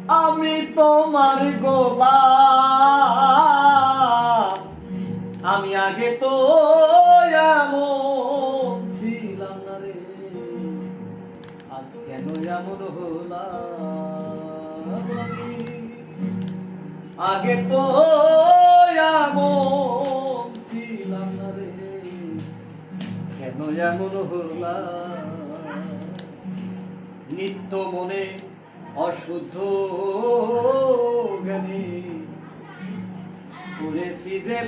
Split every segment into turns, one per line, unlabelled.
আমি তোমার গোলাম। আমি আগে তো এমন ছিলাম না রে, আজ কেন এমন হলাম আমি। আগে তো এমন ছিলাম না রে, কেন এমন হলাম। নিত্য মনে অশুদ্ধ জ্ঞানী করেছি যে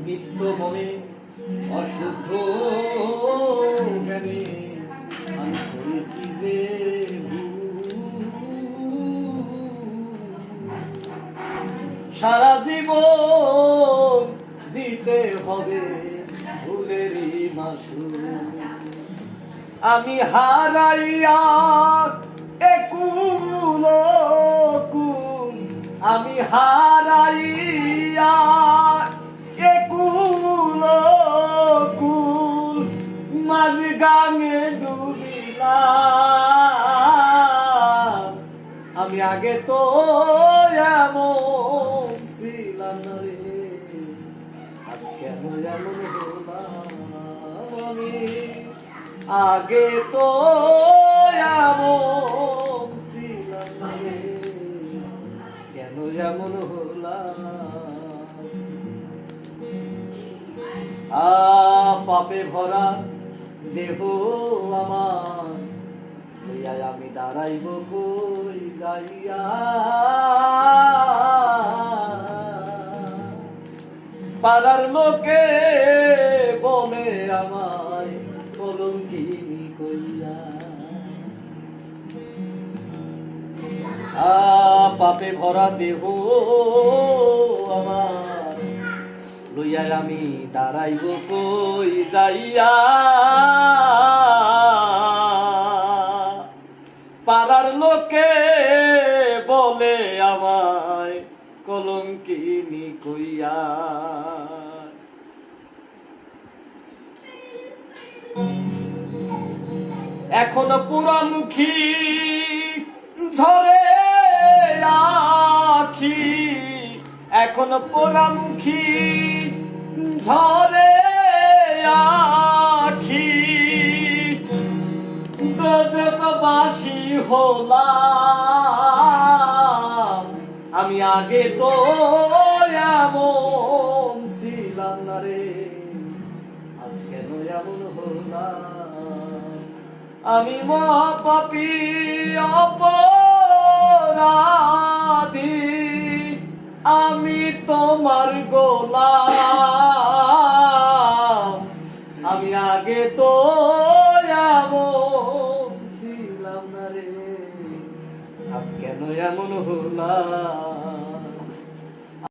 নিত্য মনে অশুদ্ধ জ্ঞানী আমি করেছি যে সারা জীবন দিতে হবে ভুলেরই মাসুল। আমি হারাইয়া একুল কুল, আমি হারাইয়া একুল কুল, মাঝ গাঙে ডুবিলাম। আমি আগে তো এমন ছিলাম না রে, আজ কেন এমন হলাম আমি। আগে তো এমন ছিলাম না রে, কেন এমন হলাম। পাপে ভরা দেহ আমার, আমি দাঁড়াইব কই যাইয়া। পাড়ার লোকে বলে আমায় কলঙ্কিনী কইয়া। পাপে ভরা দেহ আমার, লইয়া আমি দাঁড়াইব কই যাইয়া। পাড়ার লোকে বলে আমায় কলঙ্কিনী কইয়া। এখন পুরামুখী ঝরে আখি, এখন পোড়ামুখী ঝরে আখি। দোজকবাসী হলাম, আমি আগে তো এমন ছিলাম না রে, আজ কেন এমন হলাম। আমি মহাপাপী অপরাধী, আমি তোমার গোলাম। আমি আগে তো এমন ছিলাম না রে, আজ কেন এমন হলাম।